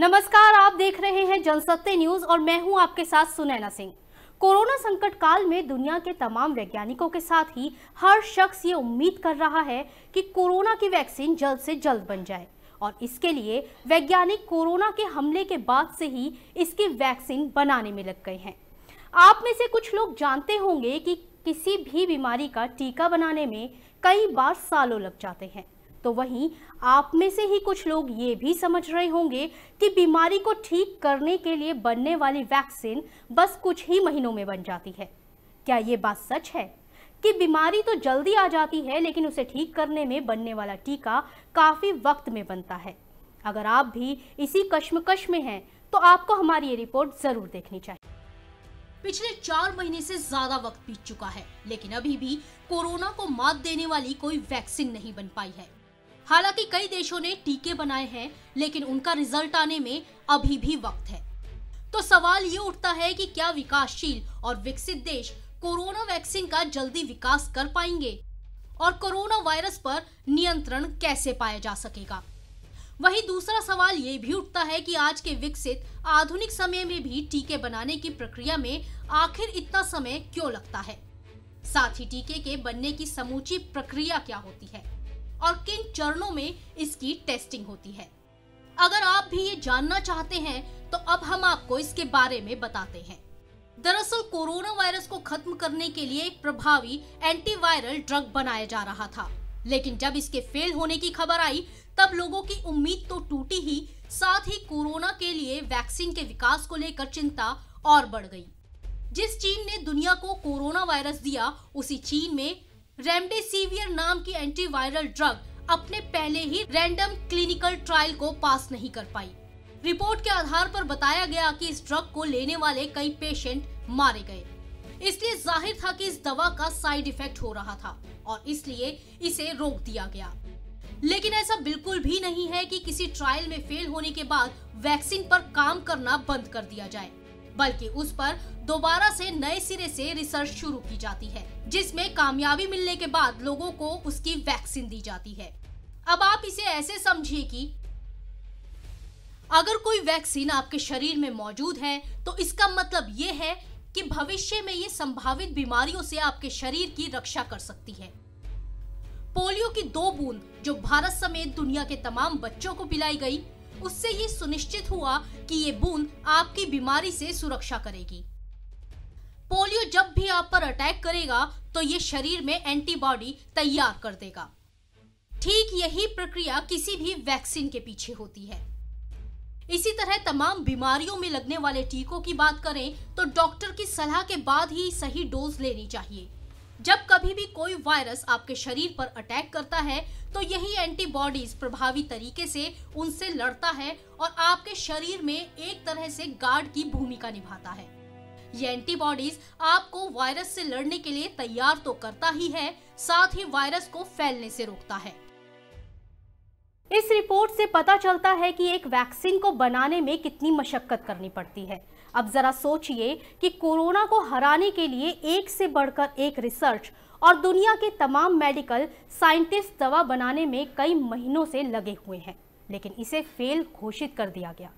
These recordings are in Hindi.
नमस्कार, आप देख रहे हैं जनसत्य न्यूज और मैं हूं आपके साथ सुनैना सिंह। कोरोना संकट काल में दुनिया के तमाम वैज्ञानिकों के साथ ही हर शख्स ये उम्मीद कर रहा है कि कोरोना की वैक्सीन जल्द से जल्द बन जाए और इसके लिए वैज्ञानिक कोरोना के हमले के बाद से ही इसकी वैक्सीन बनाने में लग गए हैं। आप में से कुछ लोग जानते होंगे कि किसी भी बीमारी का टीका बनाने में कई बार सालों लग जाते हैं, तो वहीं आप में से ही कुछ लोग ये भी समझ रहे होंगे कि बीमारी को ठीक करने के लिए बनने वाली वैक्सीन बस कुछ ही महीनों में बन जाती है। क्या ये बात सच है कि बीमारी तो जल्दी आ जाती है लेकिन उसे ठीक करने में बनने वाला टीका काफी वक्त में बनता है? अगर आप भी इसी कश्मकश में हैं तो आपको हमारी ये रिपोर्ट जरूर देखनी चाहिए। पिछले 4 महीने से ज्यादा वक्त बीत चुका है लेकिन अभी भी कोरोना को मात देने वाली कोई वैक्सीन नहीं बन पाई है। हालांकि कई देशों ने टीके बनाए हैं लेकिन उनका रिजल्ट आने में अभी भी वक्त है। तो सवाल ये उठता है कि क्या विकासशील और विकसित देश कोरोना वैक्सीन का जल्दी विकास कर पाएंगे और कोरोना वायरस पर नियंत्रण कैसे पाया जा सकेगा? वहीं दूसरा सवाल ये भी उठता है कि आज के विकसित आधुनिक समय में भी टीके बनाने की प्रक्रिया में आखिर इतना समय क्यों लगता है? साथ ही टीके के बनने की समूची प्रक्रिया क्या होती है और किन चरणों में इसकी टेस्टिंग होती है? अगर आप भी ये जानना चाहते हैं तो अब हम आपको इसके बारे में बताते हैं। दरअसल कोरोना वायरस को खत्म करने के लिए एक प्रभावी एंटीवायरल ड्रग बनाया जा रहा था, लेकिन जब इसके फेल होने की खबर आई तब लोगों की उम्मीद तो टूटी ही, साथ ही कोरोना के लिए वैक्सीन के विकास को लेकर चिंता और बढ़ गई। जिस चीन ने दुनिया को कोरोना वायरस दिया, उसी चीन में रेमडेसिवियर नाम की एंटीवायरल ड्रग अपने पहले ही रैंडम क्लिनिकल ट्रायल को पास नहीं कर पाई। रिपोर्ट के आधार पर बताया गया कि इस ड्रग को लेने वाले कई पेशेंट मारे गए, इसलिए जाहिर था कि इस दवा का साइड इफेक्ट हो रहा था और इसलिए इसे रोक दिया गया। लेकिन ऐसा बिल्कुल भी नहीं है कि किसी ट्रायल में फेल होने के बाद वैक्सीन पर काम करना बंद कर दिया जाए, बल्कि उस पर दोबारा से नए सिरे से रिसर्च शुरू की जाती है, जिसमें कामयाबी मिलने के बाद लोगों को उसकी वैक्सीन दी जाती है। अब आप इसे ऐसे समझिए कि अगर कोई वैक्सीन आपके शरीर में मौजूद है तो इसका मतलब ये है कि भविष्य में ये संभावित बीमारियों से आपके शरीर की रक्षा कर सकती है। पोलियो की 2 बूंद जो भारत समेत दुनिया के तमाम बच्चों को पिलाई गई, उससे ये सुनिश्चित हुआ कि ये बूंद आपकी बीमारी से सुरक्षा करेगी। पोलियो जब भी आप पर अटैक करेगा तो ये शरीर में एंटीबॉडी तैयार कर देगा। ठीक यही प्रक्रिया किसी भी वैक्सीन के पीछे होती है। इसी तरह तमाम बीमारियों में लगने वाले टीकों की बात करें तो डॉक्टर की सलाह के बाद ही सही डोज लेनी चाहिए। जब कभी भी कोई वायरस आपके शरीर पर अटैक करता है तो यही एंटीबॉडीज प्रभावी तरीके से उनसे लड़ता है और आपके शरीर में एक तरह से गार्ड की भूमिका निभाता है। ये एंटीबॉडीज आपको वायरस से लड़ने के लिए तैयार तो करता ही है, साथ ही वायरस को फैलने से रोकता है। इस रिपोर्ट से पता चलता है कि एक वैक्सीन को बनाने में कितनी मशक्कत करनी पड़ती है। अब जरा सोचिए कि कोरोना को हराने के लिए एक से बढ़कर एक रिसर्च और दुनिया के तमाम मेडिकल साइंटिस्ट दवा बनाने में कई महीनों से लगे हुए हैं, लेकिन इसे फेल घोषित कर दिया गया।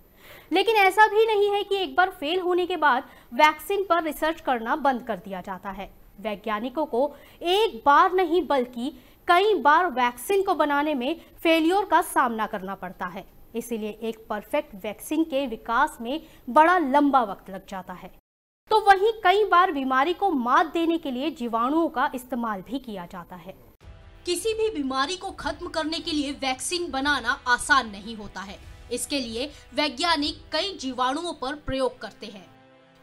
लेकिन ऐसा भी नहीं है कि एक बार फेल होने के बाद वैक्सीन पर रिसर्च करना बंद कर दिया जाता है। वैज्ञानिकों को एक बार नहीं बल्कि कई बार वैक्सीन को बनाने में फेलियर का सामना करना पड़ता है, इसीलिए एक परफेक्ट वैक्सीन के विकास में बड़ा लंबा वक्त लग जाता है। तो वहीं कई बार बीमारी को मात देने के लिए जीवाणुओं का इस्तेमाल भी किया जाता है। किसी भी बीमारी को खत्म करने के लिए वैक्सीन बनाना आसान नहीं होता है। इसके लिए वैज्ञानिक कई जीवाणुओं पर प्रयोग करते हैं,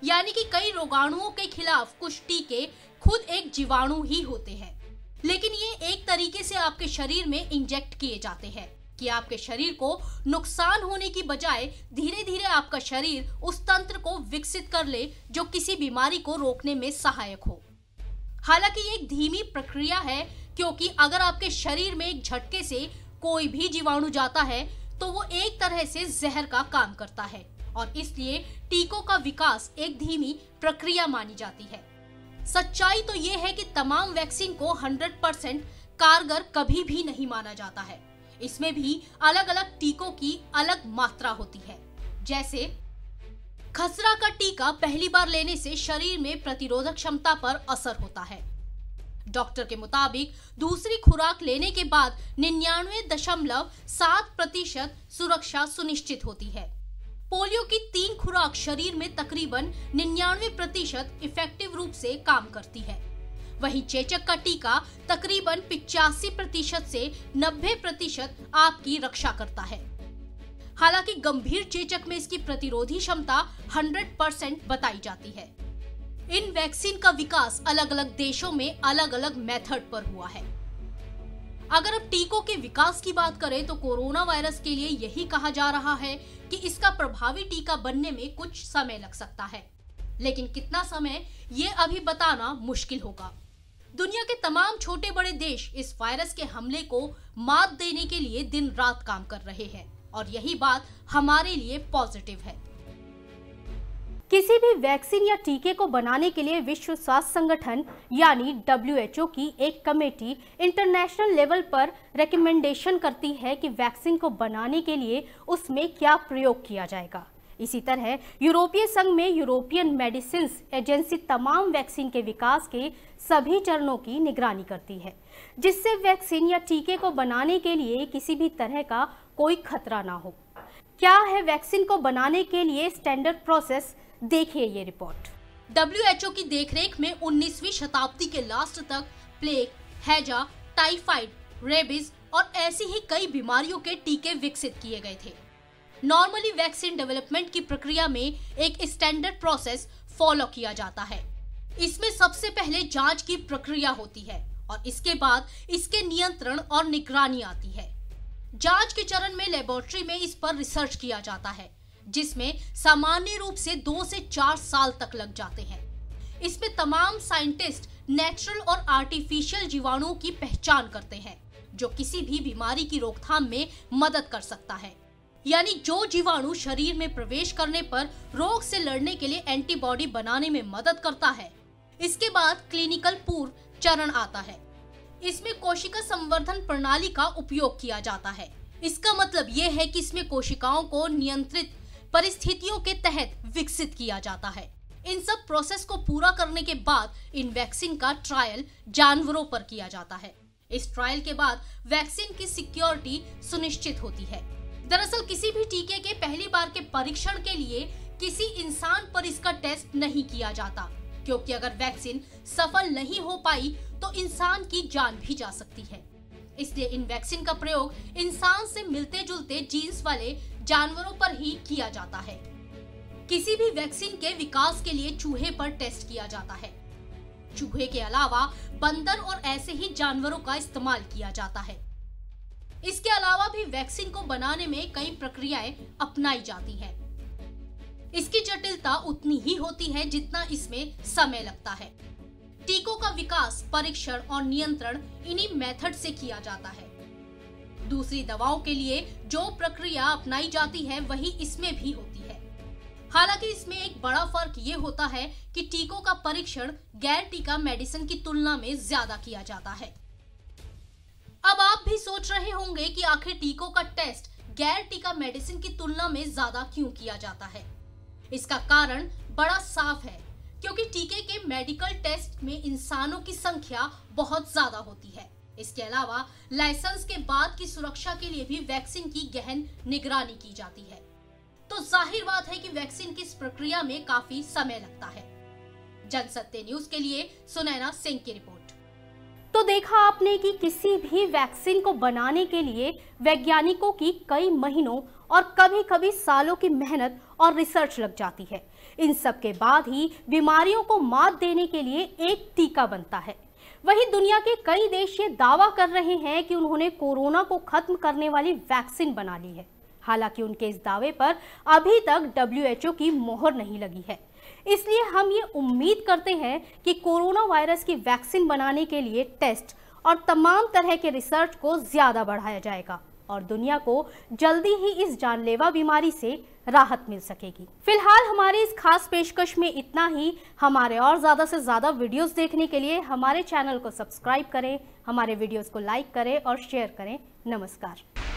यानी कि कई रोगाणुओं के खिलाफ कुछ टीके खुद एक जीवाणु ही होते हैं, लेकिन ये एक तरीके से आपके शरीर में इंजेक्ट किए जाते हैं कि आपके शरीर को नुकसान होने की बजाय धीरे धीरे आपका शरीर उस तंत्र को विकसित कर ले जो किसी बीमारी को रोकने में सहायक हो। हालांकि ये एक धीमी प्रक्रिया है, क्योंकि अगर आपके शरीर में एक झटके से कोई भी जीवाणु जाता है तो वो एक तरह से जहर का काम करता है और इसलिए टीकों का विकास एक धीमी प्रक्रिया मानी जाती है। सच्चाई तो ये है कि तमाम वैक्सीन को 100% कारगर कभी भी नहीं माना जाता है। इसमें भी अलग अलग टीकों की अलग मात्रा होती है। जैसे खसरा का टीका पहली बार लेने से शरीर में प्रतिरोधक क्षमता पर असर होता है। डॉक्टर के मुताबिक दूसरी खुराक लेने के बाद 99.7% सुरक्षा सुनिश्चित होती है। पोलियो की 3 खुराक शरीर में तकरीबन 99% इफेक्टिव रूप से काम करती है। वहीं चेचक का टीका तकरीबन 85% से 90% आपकी रक्षा करता है। हालांकि गंभीर चेचक में इसकी प्रतिरोधी क्षमता 100% बताई जाती है। इन वैक्सीन का विकास अलग अलग देशों में अलग अलग मेथड पर हुआ है। अगर अब टीकों के विकास की बात करें तो कोरोना वायरस के लिए यही कहा जा रहा है कि इसका प्रभावी टीका बनने में कुछ समय लग सकता है, लेकिन कितना समय ये अभी बताना मुश्किल होगा। दुनिया के तमाम छोटे बड़े देश इस वायरस के हमले को मात देने के लिए दिन रात काम कर रहे हैं और यही बात हमारे लिए पॉजिटिव है। किसी भी वैक्सीन या टीके को बनाने के लिए विश्व स्वास्थ्य संगठन यानी WHO की एक कमेटी इंटरनेशनल लेवल पर रिकमेंडेशन करती है कि वैक्सीन को बनाने के लिए उसमें क्या प्रयोग किया जाएगा। इसी तरह यूरोपीय संघ में यूरोपियन मेडिसिन्स एजेंसी तमाम वैक्सीन के विकास के सभी चरणों की निगरानी करती है, जिससे वैक्सीन या टीके को बनाने के लिए किसी भी तरह का कोई खतरा ना हो। क्या है वैक्सीन को बनाने के लिए स्टैंडर्ड प्रोसेस, देखिए ये रिपोर्ट। WHO की देखरेख में 19वीं शताब्दी के लास्ट तक प्लेग, हैजा, टाइफाइड, रेबीज और ऐसी ही कई बीमारियों के टीके विकसित किए गए थे। नॉर्मली वैक्सीन डेवलपमेंट की प्रक्रिया में एक स्टैंडर्ड प्रोसेस फॉलो किया जाता है। इसमें सबसे पहले जांच की प्रक्रिया होती है और इसके बाद इसके नियंत्रण और निगरानी आती है। जांच के चरण में लेबोरेटरी में इस पर रिसर्च किया जाता है, जिसमें सामान्य रूप से 2 से 4 साल तक लग जाते हैं। इसमें तमाम साइंटिस्ट नेचुरल और आर्टिफिशियल जीवाणुओं की पहचान करते हैं, जो किसी भी बीमारी की रोकथाम में मदद कर सकता है। यानी जो जीवाणु शरीर में प्रवेश करने पर रोग से लड़ने के लिए एंटीबॉडी बनाने में मदद करता है। इसके बाद क्लिनिकल पूर्व चरण आता है। इसमें कोशिका संवर्धन प्रणाली का उपयोग किया जाता है। इसका मतलब यह है कि इसमें कोशिकाओं को नियंत्रित परिस्थितियों के तहत विकसित किया जाता है। इन सब प्रोसेस को पूरा करने के बाद इन वैक्सीन का ट्रायल जानवरों पर किया जाता है। इस ट्रायल के बाद वैक्सीन की सिक्योरिटी सुनिश्चित होती है। दरअसल किसी भी टीके के पहली बार के परीक्षण के लिए किसी इंसान पर इसका टेस्ट नहीं किया जाता, क्योंकि अगर वैक्सीन सफल नहीं हो पाई तो इंसान की जान भी जा सकती है। इसलिए इन वैक्सीन का प्रयोग इंसान से मिलते जुलते जीन्स वाले जानवरों पर ही किया जाता है। किसी भी वैक्सीन के विकास के लिए चूहे पर टेस्ट किया जाता है। चूहे के अलावा बंदर और ऐसे ही जानवरों का इस्तेमाल किया जाता है। इसके अलावा भी वैक्सीन को बनाने में कई प्रक्रियाएं अपनाई जाती हैं। इसकी जटिलता उतनी ही होती है जितना इसमें समय लगता है। टीकों का विकास, परीक्षण और नियंत्रण इन्हीं मेथड से किया जाता है। दूसरी दवाओं के लिए जो प्रक्रिया अपनाई जाती है वही इसमें भी होती है। हालांकि इसमें एक बड़ा फर्क ये होता है कि टीकों का परीक्षण गैर टीका मेडिसिन की तुलना में ज्यादा किया जाता है। अब आप भी सोच रहे होंगे कि आखिर टीकों का टेस्ट गैर टीका मेडिसिन की तुलना में ज्यादा क्यों किया जाता है। इसका कारण बड़ा साफ है, क्योंकि टीके के मेडिकल टेस्ट में इंसानों की संख्या बहुत ज्यादा होती है। इसके अलावा लाइसेंस के बाद की सुरक्षा के लिए भी वैक्सीन की गहन निगरानी की जाती है। तो जाहिर बात है कि वैक्सीन की इस प्रक्रिया में काफी समय लगता है। जनसत्य न्यूज के लिए सुनैना सिंह की रिपोर्ट। तो देखा आपने कि किसी भी वैक्सीन को बनाने के लिए वैज्ञानिकों की कई महीनों और कभी कभी सालों की मेहनत और रिसर्च लग जाती है। इन सब के बाद ही बीमारियों को मात देने के लिए एक टीका बनता है। वहीं दुनिया के कई देश ये दावा कर रहे हैं कि उन्होंने कोरोना को खत्म करने वाली वैक्सीन बना ली है। हालांकि उनके इस दावे पर अभी तक WHO की मोहर नहीं लगी है। इसलिए हम ये उम्मीद करते हैं कि कोरोना वायरस की वैक्सीन बनाने के लिए टेस्ट और तमाम तरह के रिसर्च को ज्यादा बढ़ाया जाएगा और दुनिया को जल्दी ही इस जानलेवा बीमारी से राहत मिल सकेगी। फिलहाल हमारी इस खास पेशकश में इतना ही। हमारे और ज्यादा से ज्यादा वीडियोस देखने के लिए हमारे चैनल को सब्सक्राइब करें, हमारे वीडियोस को लाइक करें और शेयर करें। नमस्कार।